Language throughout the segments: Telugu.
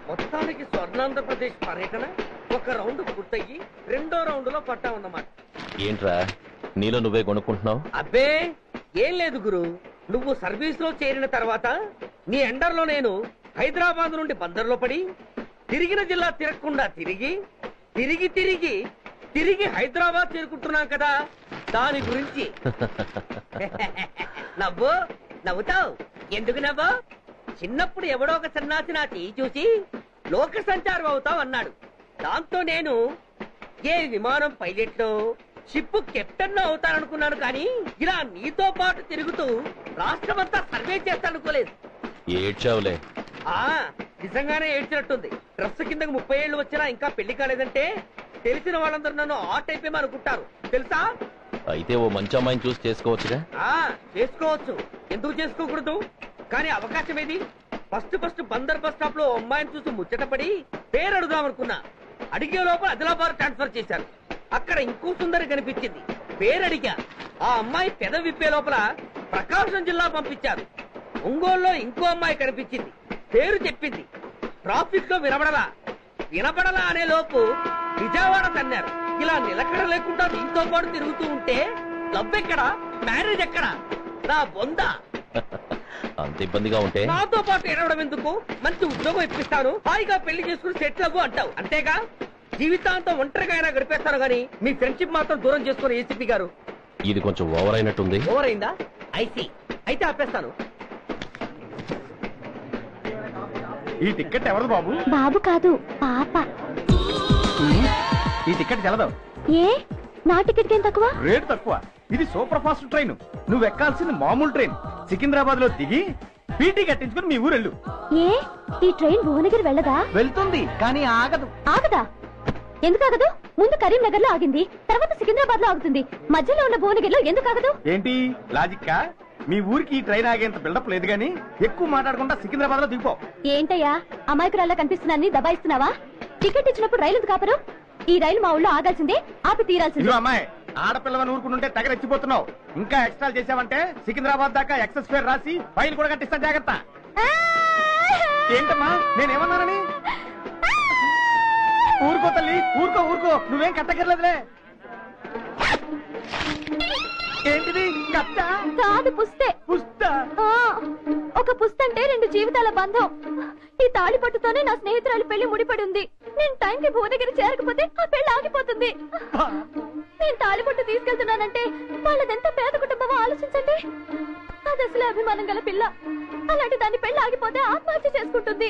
మొత్తానికి స్వర్ణాంధ్రప్రదేశ్ పర్యటన ఒక రౌండ్ పూర్తయ్యి రెండో రౌండ్ లో పట్టామన్నమాట. ఏంట్రా నీలో నువ్వే కొనుక్కుంటున్నావు? అబ్బే ఏం లేదు గురు, నువ్వు సర్వీస్ లో చేరిన తర్వాత నీ ఎండర్లో నేను హైదరాబాద్ నుండి బందర్లో పడి తిరిగిన జిల్లా తిరగకుండా తిరిగి తిరిగి తిరిగి తిరిగి హైదరాబాద్ చేరుకుంటున్నాం కదా, దాని గురించి. నవ్వు నవ్వుతావు ఎందుకు నవ్వు? చిన్నప్పుడు ఎవడో ఒక సన్నాసి నా చెయ్యి చూసి లోక సంచారం అవుతావు అన్నాడు. దాంతో నేను ఏ విమానం పైలట్ షిప్ కెప్టెన్ అవుతాననుకున్నాను, కానీ ఇలా నీతో పాటు తిరుగుతూ రాష్ట్రమంతా సర్వే చేస్తానుకోలేదు. ఏడ్చావులే. నిజంగానే ఏడ్చినట్టుంది. డ్రెస్ కిందకు 30 ఏళ్ళు వచ్చినా ఇంకా పెళ్లి కాలేదంటే తెలిసిన వాళ్ళందరూ నన్ను ఆ టైప్ ఏమో అనుకుంటారు తెలుసా. అయితే ఓ మంచి అమ్మాయిని చూసి చేసుకోవచ్చుగా? చేసుకోవచ్చు, ఎందుకు చేసుకోకూడదు? కానీ అవకాశం ఏది? ఫస్ట్ బందర్ బస్ స్టాప్ లో అమ్మాయిని చూసి ముచ్చటపడి పేరు అడుగుదామనుకున్నా. అడిగే లోపల ఆదిలాబాద్ ట్రాన్స్ఫర్ చేశారు. అక్కడ ఇంకో సుందరి కనిపించింది, పేరు అడిగా. ఆ అమ్మాయి పెద విప్పే లోపల ప్రకాశం జిల్లా పంపించారు. ఒంగోలులో ఇంకో అమ్మాయి కనిపించింది, పేరు చెప్పింది. ట్రాఫిక్ లో వినపడలా అనే లోపు విజయవాడ తన్నారు. ఇలా నిలకడ లేకుండా దీంతో పాటు తిరుగుతూ ఉంటే లవ్ ఎక్కడా, మ్యారేజ్ ఎక్కడా? నా బొంద. అంత ఇబ్బందిగా ఉంటే నాతో పాటు ఎడవడం ఎందుకు? మంచి ఉద్యోగం ఇప్పిస్తాను, హాయిగా పెళ్లి చేసుకుని సెటిల్ అవ్వు అంటావు అంతేగా. జీవితాంతం ఒంటరిగా అయినా గడిపేస్తాను గానీ మీ ఫ్రెండ్షిప్ మాత్రం దూరం చేసుకుని ఏసీపీ గారు. ఇది కొంచెం ఓవర్ అయినట్టుంది. ఓవర్ అయిందా? ఐసీ అయితే ఆపేస్తాను. ఈ టికెట్ ఎవరు బాబు? బాబు కాదు, పాప. ఈ టికెట్ తెలదు. ఏ నా టికెట్ ఏం తక్కువ? రేటు తక్కువ. ఇది సూపర్ ఫాస్ట్ ట్రైన్, నువ్వు ఎక్కాల్సింది మామూలు ట్రైన్. సికింద్రాబాద్ లో దిగి పీటీ కట్టించుకుని మీ ఊరెళ్ళు. ఏ ఈ ట్రైన్ భువనగిరి వెళ్ళదా? వెళ్తుంది కానీ ఆగదు. ఆగదా? ఎందుకు ఆగదు? ముందు కరీంనగర్ లో ఆగింది, తర్వాత సికింద్రాబాద్ లో ఆగుతుంది. మధ్యలో ఉన్న భువనగిరిలో ఎందుకు ఆగదు? ఏంటి లాజిక్కా? మీ ఊరికి ఈ ట్రైన్ ఆగేంత బిల్డప్ లేదు గానీ ఎక్కువ మాట్లాడకుండా సికింద్రాబాద్ లో దిగిపో. ఏంటయ్యా అమాయకురాల్లా కనిపిస్తున్నాన్ని దబాయిస్తున్నావా? టికెట్ ఇచ్చినప్పుడు రైలు కాపరు. ఈ రైలు మా ఊళ్ళో ఆగాల్సిందే, ఆపి తీరాల్సిందే. అమ్మాయి ఆడపిల్లవని ఊరుకుంటుంటే తగరెచ్చిపోతున్నావు. ఇంకా ఎక్స్ట్రా చేసావంటే సికింద్రాబాద్ దాకా ఎక్సెస్ ఫేర్ రాసి ఫైల్ కూడా కట్టిస్తా, జాగ్రత్త. ఏంటమ్మా నేనేమన్నానని? ఊరుకో తల్లి, ఊరుకో, నువ్వేం కట్టకర్లేదులే. ఏంటిది? కట్ట కాదు, పుస్తే. పుస్తా? ఒక పుస్తంటే 2 జీవితాల బంధం. ఈ తాళి పట్టుతోనే నా స్నేహితురాలి పెళ్లి ముడిపడి ఉంది. నేను టైంకి భువనగిరి చేరకపోతే ఆ పెళ్లి ఆగిపోతుంది. నేను తాళి పట్టు తీసుకెళ్తున్నానంటే వాళ్ళదెంత పేద కుటుంబమో ఆలోచించండి. అది అసలు అభిమానం గల పిల్ల. అలాంటి దాని పెళ్లి ఆగిపోతే ఆత్మహత్య చేసుకుంటుంది.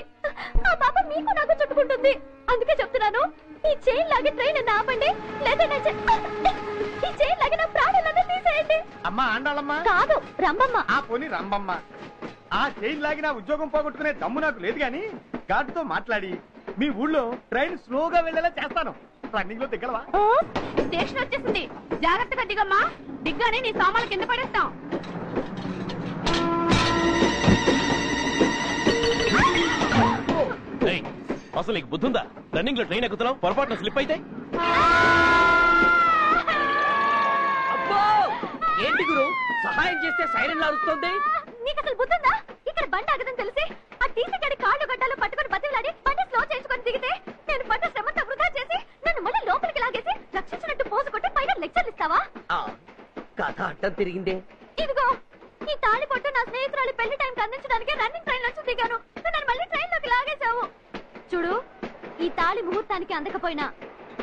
ఆ పాప మీకు నాకు చుట్టుకుంటుంది. అందుకే చెప్తున్నాను, ఈ చైన్ లాగి ట్రైన్ ఆపండి, లేదా ఈ చైన్ లాగి నా ప్రాణాలను తీసేయండి. అమ్మా ఆండాళమ్మ కాదు, రంబమ్మ. ఆ పోని రంబమ్మ. ఆ చైన్ లాగి నా ఉద్యోగం పోగొట్టుకునే దమ్ము నాకు లేదు గాని గాడితో మాట్లాడి మీ ఊళ్ళో ట్రైన్ స్లోగా వెళ్లేలా చేస్తాను. రన్నింగ్ లో దిగలవా? స్టేషన్ వచ్చేసింది, జాగ్రత్తగా దిగమ్మా. దిగ్గానే నీ సామాన్లు కింద పడేస్తాం. అసలు నీకు బుద్ధుందా? రన్నింగ్ లో ట్రైన్ ఎక్కుతున్నావు, పొరపాటున స్లిప్ అయితే? అబ్బో ఏంటి గురు, సహాయం చేస్తే సైరన్ లారుస్తుంది. నీకు అసలు బుద్ధుందా? ఇక్కడ బండి ఆగదని తెలిసి ఆ టీసీ గడి కాళ్ళు గడ్డాలు పట్టుకుని బతిలాడి బండి స్లో చేయించుకొని దిగితే నేను పడ్డ శ్రమంతా వృధా చేసి నన్ను మళ్ళీ లోపలికి లాగేసి రక్షించినట్టు పోసు కొట్టి పైన లెక్చర్లు ఇస్తావా? కథ అడ్డం తిరిగిందే. ఇదిగో ఈ తాళి పట్టు నా స్నేహితురాలి పెళ్లి టైంకి అందించడానికి రన్నింగ్ ట్రైన్ నుంచి దిగాను. నన్ను మళ్ళీ ట్రైన్ లోకి లాగేశావు. చూడు, ఈ తాళి ముహూర్తానికి అందకపోయినా,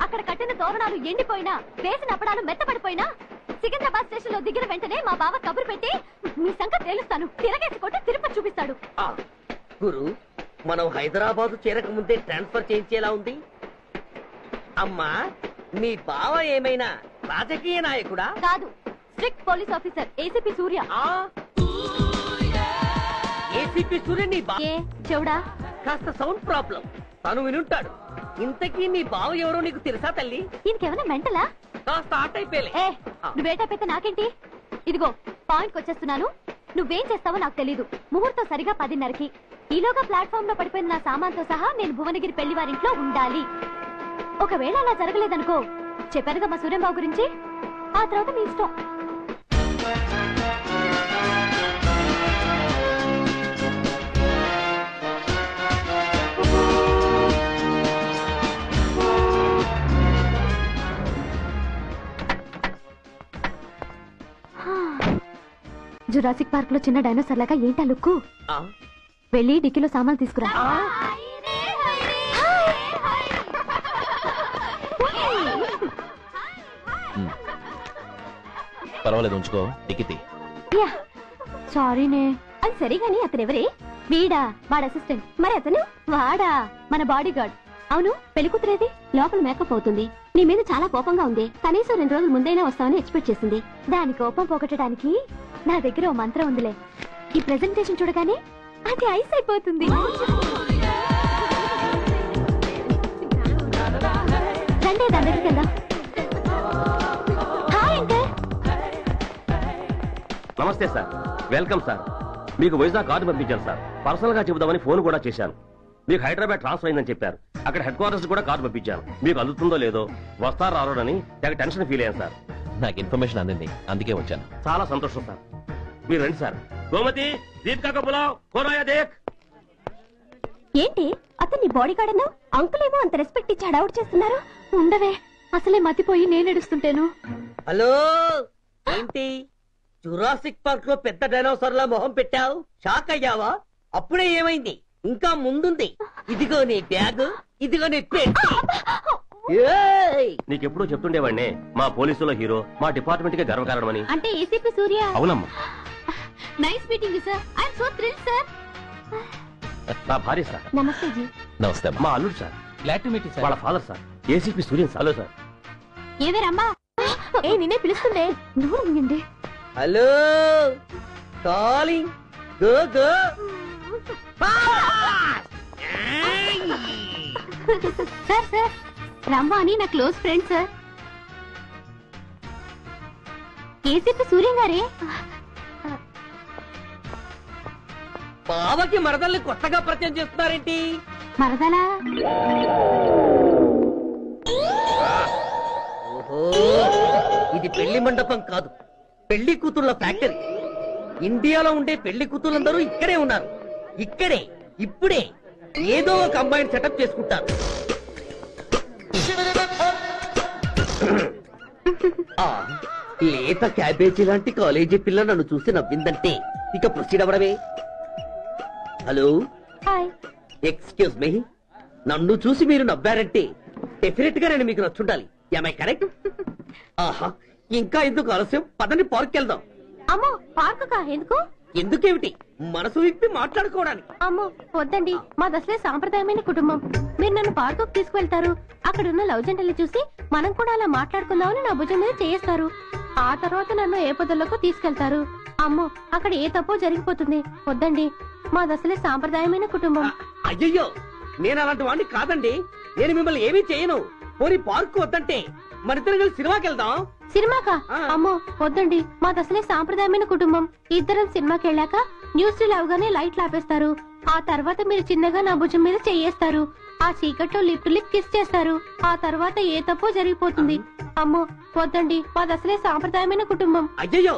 అక్కడ కట్టిన తోరణాలు ఎండిపోయినా, వేసిన అప్పడాలు మెత్తపడిపోయినా, సికింద్రాబాద్ స్టేషన్ లో దిగిన వెంటనే మా బావ కబురు పెట్టి మీ సంగతి తేలుస్తాను, తిరగేసి కొట్టి తిరుపతి చూపిస్తాడు. గురు, మనం హైదరాబాద్ చేరక ముందే ట్రాన్స్ఫర్ చేయించేలా ఉంది. అమ్మా, మీ బావ ఏమైనా రాజకీయ నాయకుడా? కాదు, స్ట్రిక్ట్ పోలీస్ ఆఫీసర్, ఏసీపీ సూర్య. ఏసీపీ సూర్య నీ చెవుడా? కాస్త సౌండ్ ప్రాబ్లం, తను వినుంటాడు. ఇంతకీ నీ బావ ఎవరో నీకు తెలుసా తల్లి? ఇంకేమైనా మెంటలా? కాస్త ఆట అయిపోయలే. నువ్వేటైతే నాకేంటి? ఇదిగో పాయింట్ వచ్చేస్తున్నాను. నువ్వేం చేస్తావో నాకు తెలీదు. ముహూర్తం సరిగా 10:30కి. ఈలోగా ప్లాట్ఫామ్ లో పడిపోయిన నా సామాన్తో సహా నేను భువనగిరి పెళ్లి వారింట్లో ఉండాలి. ఒకవేళ అలా జరగలేదనుకో, చెప్పానుగా మా సూర్యంబాబు గురించి, ఆ తర్వాత మీ ఇష్టం. జురాసిక్ పార్క్ లో చిన్న డైనోసార్ లాగా ఏంటా లుక్కు? వెళ్ళి డిక్కీలో సామాన్లు తీసుకురా. పర్వాలేదు, ఉంచుకో. టికెట్ సారీనే. అది సరిగాని అతనెవరే? వీడా, వాడ అసిస్టెంట్. మరి అతను? వాడా, మన బాడీ గార్డ్. అవును, పెళ్లి కూతురేది? లోపల మేకప్ అవుతుంది. నీ మీద చాలా కోపంగా ఉంది. కనీసం 2 రోజుల ముందైనా వస్తామని ఎక్స్పెక్ట్ చేసింది. దాని కోపం పోగొట్టడానికి నా దగ్గర ఓ మంత్రం ఉందిలే. ఈ ప్రెజెంటేషన్ చూడగానే అది ఐస్ అయిపోతుంది. రండి దాని దగ్గరికి వెళ్దాం. Hi uncle. నమస్తే సార్, వెల్కమ్ సార్. మీకు వైజాగ్ కార్డు పంపించాను సార్. పర్సనల్ గా చెబుదామని ఫోన్ కూడా చేశాను. మీకు హైదరాబాద్ ట్రాన్స్ఫర్ అయిందని చెప్పారు. అక్కడ హెడ్ క్వార్టర్స్ కూడా కార్డు పంపించాను. మీకు అందుతుందో లేదో, వస్తారో రారోడని తెగ టెన్షన్ ఫీల్ అయ్యాను సార్. నాకు ఇన్ఫర్మేషన్ అందింది, అందుకే వచ్చాను. చాలా సంతోషం సార్. మీరు రండి సార్. గోమతి, దీపికా కా పులావ్ కోరాయా దేఖ్. ఏంటి అతన్ని బాడీ గార్డ్ అన్నావు? అంకుల్ ఏమో అంత రెస్పెక్ట్ ఇచ్చి హడావుట్ చేస్తున్నారు. ఉండవే, అసలే మతిపోయి నేను ఎడుస్తుంటేను. హలో, ఏంటి జురాసిక్ పార్క్ లో పెద్ద డైనోసార్ లా మొహం పెట్టావు? షాక్ అయ్యావా? అప్పుడే ఏమైంది? ఇంకా ముందుంది. ఇదిగో నీ బ్యాగ్, ఇదిగో నీ పెట్టి. నీకెప్పుడూ చెప్తుండేవాడినే, మా పోలీసులో హీరో, మా డిపార్ట్మెంట్ కే గర్వకారణమని. అంటే ఏసీపీ సూర్య. అవునమ్మా. Nice meeting sir. I am so thrilled sir. నా భార్య సార్. నమస్తే జీ. నమస్తే. మా అల్లుడు sir. Glad to meet you sir. వాళ్ళ father sir, ACP Suryan sir. Hello sir. ఏవే రమ్మా. ఏ నిన్నే పిలుస్తుండే. నువ్వు ఉండండి. Hello, calling. Go go. Sir sir, రమ్మ అని నా close friend sir. ACP Surya గారే. బావకి మరదల్ని కొత్తగా పరిచయం చేస్తున్నారేంటి? మరదలా? ఓహో, ఇది పెళ్లి మండపం కాదు, పెళ్లి కూతుళ్ళ ఫ్యాక్టరీ. ఇండియాలో ఉండే పెళ్లి కూతుళ్ళందరూ ఇక్కడే ఉన్నారు. ఇక్కడే, ఇప్పుడే ఏదో ఒక అమ్మాయిని సెటప్ చేసుకుంటారు. ఆ, లేత క్యాబేజీ లాంటి కాలేజీ పిల్ల నన్ను చూసి నవ్విందంటే ఇక ప్రొసీడ్ అవ్వడమే. Hello, hi. Excuse me. నన్ను చూసి మీరు నవ్వారంటే డెఫినెట్ గా నేను మీకు నచ్చుండాలి. ఏమై కరెక్ట్? ఆహా, ఇంకా ఎందుకు ఆలస్యం? పదండి, పార్క్ వెళ్దాం. అమ్మో, పార్క్ కా? ఎందుకు? ఎందుకేమిటి, మనసు విప్పి మాట్లాడుకోవడానికి. అమ్మో వద్దండి, మాది అసలే సాంప్రదాయమైన కుటుంబం. మీరు నన్ను పార్కు తీసుకువెళ్తారు, అక్కడున్న లవ్ జంటల్ని చూసి మనం కూడా అలా మాట్లాడుకుందామని నా భుజం మీద చేయిస్తారు. ఆ తర్వాత నన్ను ఏ పొదల్లోకి తీసుకెళ్తారు. అమ్మో, అక్కడ ఏ తప్పో జరిగిపోతుంది. వద్దండి, మాది అసలే సాంప్రదాయమైన కుటుంబం. అయ్యయ్యో, నేను అలాంటి వాడిని కాదండి. నేను మిమ్మల్ని ఏమీ చేయను. పోనీ పార్క్ వద్దంటే మనిద్దరం కలిసి సినిమాకి వెళ్దాం. సినిమాకా? అమ్మో వద్దండి, మాది అసలే సాంప్రదాయమైన కుటుంబం. ఇద్దరం సినిమాకి వెళ్ళాక న్యూస్ అవగానే లైట్లు ఆపేస్తారు. ఆ తర్వాత మీరు చిన్నగా నా భుజం మీద చెయ్యేస్తారు. ఆ చీకట్లో లిప్ టు లిప్ కిస్ చేస్తారు. ఆ తర్వాత ఏ తప్పో జరిగిపోతుంది. అమ్మో వద్దండి, మాది అసలే సాంప్రదాయమైన కుటుంబం. అయ్యయ్యో,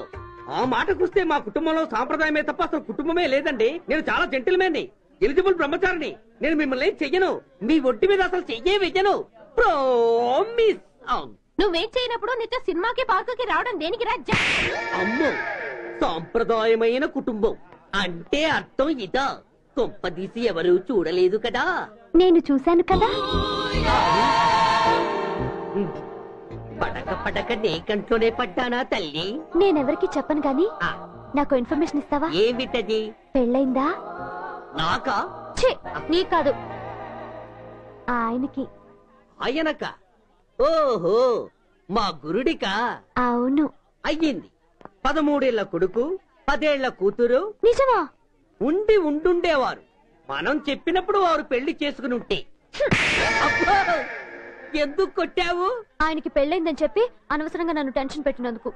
ఆ మాటకొస్తే మా కుటుంబంలో సాంప్రదాయమే తప్ప అసలు కుటుంబమే లేదండి. నేను చాలా జెంటిల్మెన్ని, ఎలిజిబుల్ బ్రహ్మచారిని. నేను మిమ్మల్ని ఏం చెయ్యను. మీ ఒంటి మీద అసలు చెయ్యే వెయ్యను. ప్రామిస్. నువ్వేం చేయనప్పుడు నీతో సినిమాకి పార్కుకి రావడం దేనికి రాజ్యం? అమ్మో, సాంప్రదాయమైన కుటుంబం అంటే అర్థం ఇదా? కొంపదీసి ఎవరు చూడలేదు కదా? నేను చూశాను కదా. పడక పడక నీ కంట్లోనే పడ్డానా తల్లి? నేనెవరికి చెప్పను గాని నాకు ఇన్ఫర్మేషన్ ఇస్తావా? ఏమిటది? పెళ్ళైందా? నాకా? ఛీ, నీ కాదు, ఆయనకి. ఆయనక? ఓహో, మా గురుడికా? అవును. అయ్యింది. 13 ఏళ్ల కొడుకు, 10 ఏళ్ల కూతురు. నిజమా? ఉండి ఉండుండేవారు. మనం చెప్పినప్పుడు వారు పెళ్లి చేసుకుని ఉంటే. అబ్బో, ఎందుకు కొట్టావు? ఆయనకి పెళ్ళైందని చెప్పి అనవసరంగా నన్ను టెన్షన్ పెట్టినందుకు.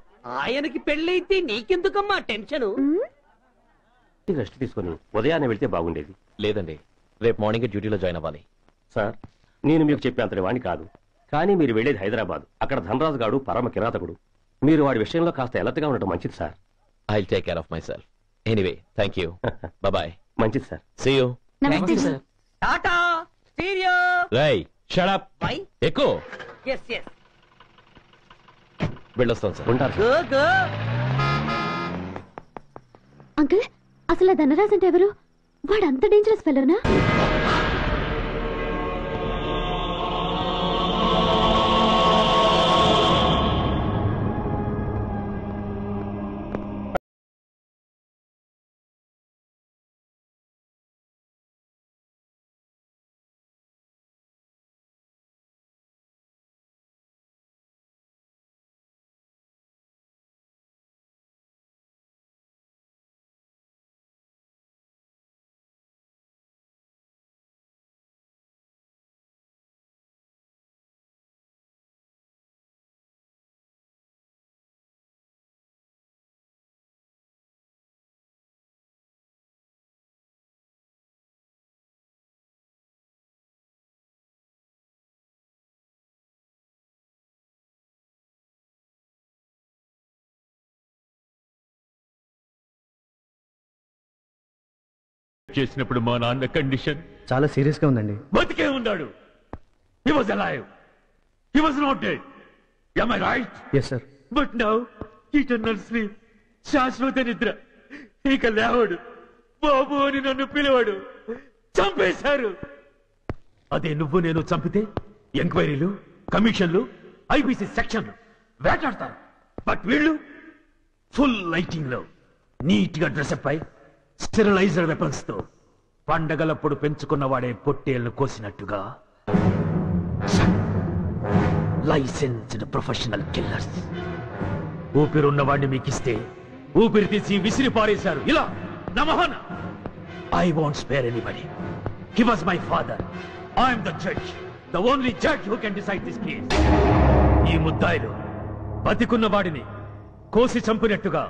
ఆయనకి పెళ్ళైతే నీకెందుకమ్మా టెన్షను? రెస్ట్ తీసుకుని ఉదయాన్నే వెళ్తే బాగుండేది. లేదండి, రేపు మార్నింగ్ డ్యూటీలో జాయిన్ అవ్వాలి. సార్, నేను మీకు చెప్పేంతటి వాణ్ణి కాదు. కానీ మీరు వెళ్లేది హైదరాబాద్. అక్కడ ధనరాజు గాడు పరమ కిరాతకుడు. మీరు వాడి విషయంలో కాస్త ఎలర్ట్గా ఉండటం మంచిది sir. I take care of myself. Anyway thank you. Bye. మంచిది sir. See you. Namaste sir. Tata stereo. రై షట్ అప్. బై. ఎక్కు. Yes yes. వెళ్ళొస్తాను సార్. ఉంటారు గో సార్. గో. అంకుల్, అసలు ఆ ధనరాజ్ అంటే ఎవరు? వాడు అంత డేంజరస్ ఫెలోనా? చేసినప్పుడు మా నాన్న కండిషన్ చాలా సీరియస్ గా ఉందండి. బతికే ఉన్నాడు. He was alive. He was not dead. Am I right? Yes sir. But now eternal sleep. శాశ్వత నిద్ర. ఇక లేవడు. బాబు అని నన్ను పిలవాడు. చంపేశారు. అదే నువ్వు నేను చంపితే ఎంక్వైరీలు, కమిషన్లు, ఐబీసీ సెక్షన్లు వేటాడతారు. బట్ వీళ్ళు ఫుల్ లైటింగ్ లో నీట్ గా డ్రెస్అప్ అయి స్టెరిలైజర్ వెపన్స్ తో పండగలప్పుడు పెంచుకున్న వాడే పొట్టేళ్లు కోసినట్టుగా లైసెన్స్డ్ ప్రొఫెషనల్ కిల్లర్స్. ఊపిరున్న వాడిని మీకిస్తే ఊపిరి తీసి విసిరి పారేశారు. ఇలా నమహన. I want spare anybody. He was my father. I'm the judge, the only judge who can decide this case. ఈ ముద్దాయిలు బతికున్న వాడిని కోసి చంపినట్టుగా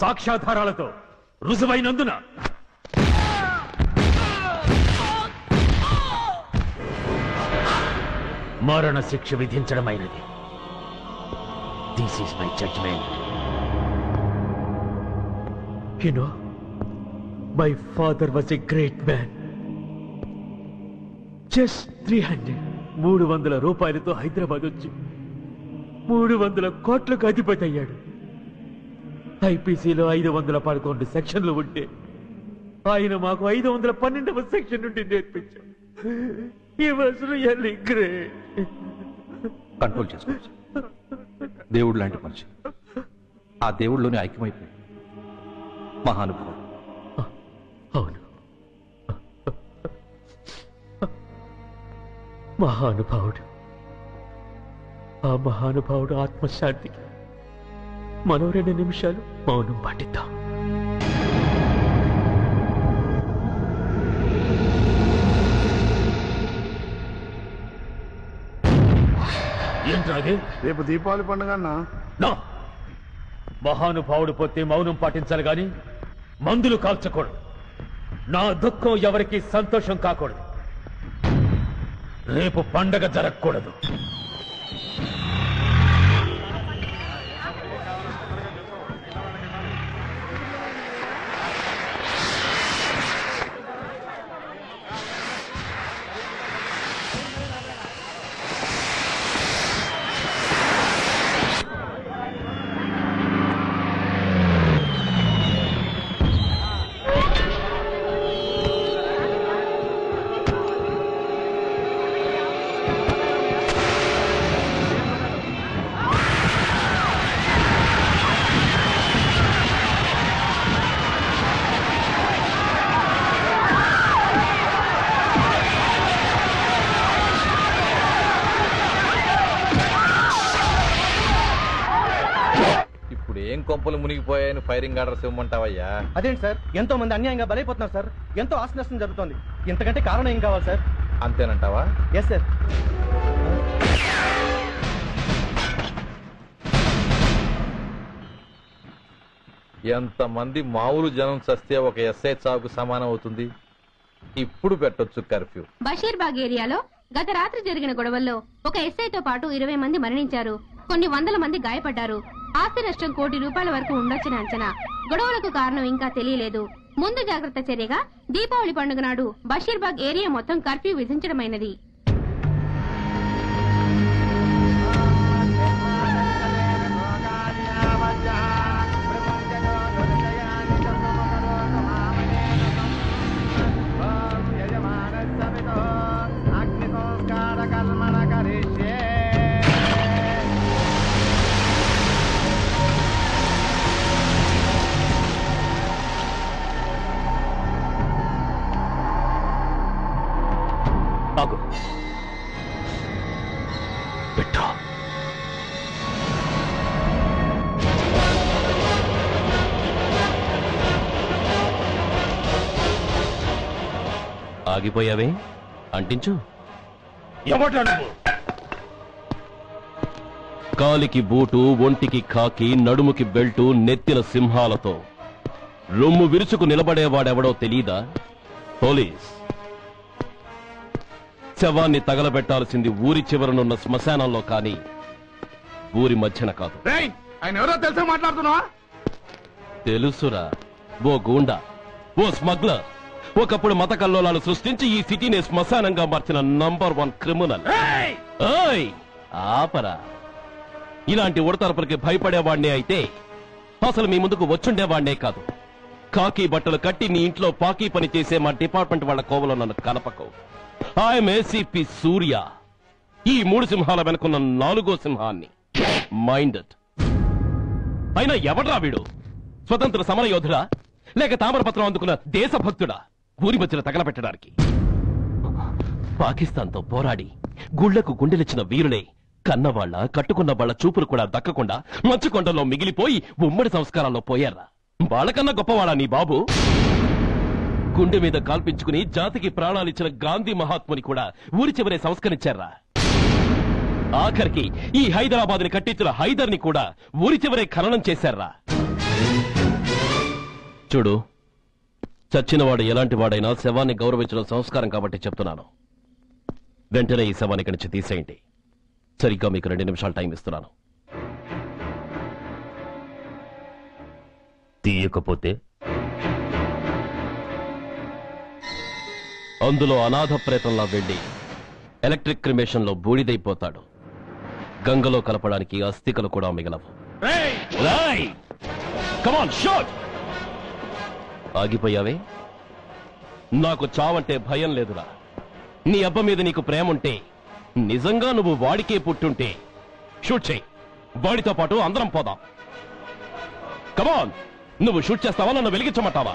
సాక్ష్యాధారాలతో రుజువైనందున మరణ శిక్ష విధించడమైనది. This is my judgement. You know, my father was a great man. Just 300 రూపాయలతో హైదరాబాద్ వచ్చి 300 కోట్లకు అధిపతి అయ్యాడు. ఐపీసీలో 511 సెక్షన్లు ఉంటే ఆయన మాకు 512వ సెక్షన్ నుండి నేర్పించాడు. He was really great. Control చేసుకోవచ్చు. దేవుడు లాంటి మనిషి. ఆ దేవుడిలోనే ఐక్యమైపోయాడు. మహానుభావుడు. అవును, మహానుభావుడు. ఆ మహానుభావుడు ఆత్మశాంతికి మనం 2 నిమిషాలు మౌనం పాటిద్దాం. ఏంట్రాది? రేపు దీపావళి పండుగ అన్నా. నో, మహానుభావుడు పోతే మౌనం పాటించాలి గాని మందులు కాల్చకూడదు. నా దుఃఖం ఎవరికి సంతోషం కాకూడదు. రేపు పండగ జరగకూడదు. కొంపలు మునిగిపోయాయని ఫైరింగ్ ఆర్డర్స్ ఇవ్వమంటావయ్యా? అదేంటి సార్, ఎంతో మంది అన్యాయంగా బలైపోతున్నారు సార్. ఎంతో ఆస్తి నష్టం జరుగుతోంది. ఇంతకంటే కారణం ఏం కావాలి సార్? అంతేనంటావా? Yes sir. ఎంతమంది మామూలు జనం చస్తే ఒక ఎస్ఐ చావుకు సమానం అవుతుంది. ఇప్పుడు పెట్టొచ్చు కర్ఫ్యూ. బషీర్బాగ్ ఏరియాలో గత రాత్రి జరిగిన గొడవల్లో ఒక ఎస్ఐతో పాటు 20 మంది మరణించారు. కొన్ని వందల మంది గాయపడ్డారు. ఆస్తి నష్టం ₹1 కోటి వరకు ఉండొచ్చని అంచనా. గొడవలకు కారణం ఇంకా తెలియలేదు. ముందు జాగ్రత్త చర్యగా దీపావళి పండుగ నాడు బషీర్బాగ్ ఏరియా మొత్తం కర్ఫ్యూ విధించడమైనది. ఆగు. పెట్టా. ఆగిపోయావే, అంటించు. ఎవట్లా నువ్వు? కాలికి బూటు, ఒంటికి కాకి, నడుముకి బెల్టు, నెత్తిన సింహాలతో రొమ్ము విరుచుకు నిలబడేవాడెవడో తెలీదా? పోలీస్. శవాన్ని తగలబెట్టాల్సింది ఊరి చివరనున్న శ్మశానంలో కానీ ఊరి మధ్యన కాదు. ఆయన ఎవరో తెలుసా మాట్లాడుతున్నావా? తెలుసురా, ఓ గూండా, ఓ స్మగ్లర్, ఒకప్పుడు మత కల్లోలాలు సృష్టించి ఈ సిటీని శ్మశానంగా మార్చిన నంబర్ 1 క్రిమినల్. ఏయ్, ఆపరా. ఇలాంటి ఉడతరపులకి భయపడేవాడినే అయితే అసలు మీ ముందుకు వచ్చుండేవాడినే కాదు. కాకి బట్టలు కట్టి నీ ఇంట్లో పాకీ పని చేసే మా డిపార్ట్మెంట్ వాళ్ళ కోవలో నన్ను కలపకు. ఐఎమ్ ఏసీపీ సూర్య. ఈ 3 సింహాల వెనుకున్న 4వ సింహాన్ని. మైండెడ్. అయినా ఎవడ్రా వీడు? స్వతంత్ర సమర యోధుడా లేక తామరపత్రం అందుకున్న దేశభక్తుడా ఊరి మధ్యలో తగలబెట్టడానికి? పాకిస్తాన్తో పోరాడి గుళ్లకు గుండెలిచ్చిన వీరులే కన్నవాళ్ల కట్టుకున్న వాళ్ల చూపులు కూడా దక్కకుండా మంచుకొండలో మిగిలిపోయి ఉమ్మడి సంస్కారాల్లో పోయారా? వాళ్ళకన్నా గొప్పవాడా నీ బాబు? గుండె మీద కాల్పించుకుని జాతికి ప్రాణాలిచ్చిన గాంధీ మహాత్ముని కూడా ఊరి చివరే సంస్కరించారా? ఆఖరికి ఈ హైదరాబాద్ ని కట్టించిన హైదర్ ని కూడా ఊరి చివరే ఖననం చేశారా? చూడు, చచ్చినవాడు ఎలాంటి వాడైనా శవాన్ని గౌరవించడం సంస్కారం కాబట్టి చెప్తున్నాను. వెంటనే ఈ శవాన్ని ఇక్కడి నుంచి తీసేయండి. సరిగ్గా మీకు 2 నిమిషాలు టైం ఇస్తున్నాను. తీయకపోతే అందులో అనాథ ప్రేతంలా వెళ్లి ఎలక్ట్రిక్ క్రిమేషన్ లో బూడిదైపోతాడు. గంగలో కలపడానికి అస్థికలు కూడా మిగలవు. కమాన్, షూట్! ఆగిపోయావే? నాకు చావంటే భయం లేదురా. నీ అబ్బ మీద నీకు ప్రేమ ఉంటే, నిజంగా నువ్వు వాడికే పుట్టుంటే షూట్ చేయి. వాడితో పాటు అందరం పోదాం. కమాన్, నువ్వు షూట్ చేస్తావా, నన్ను వెలిగించమంటావా?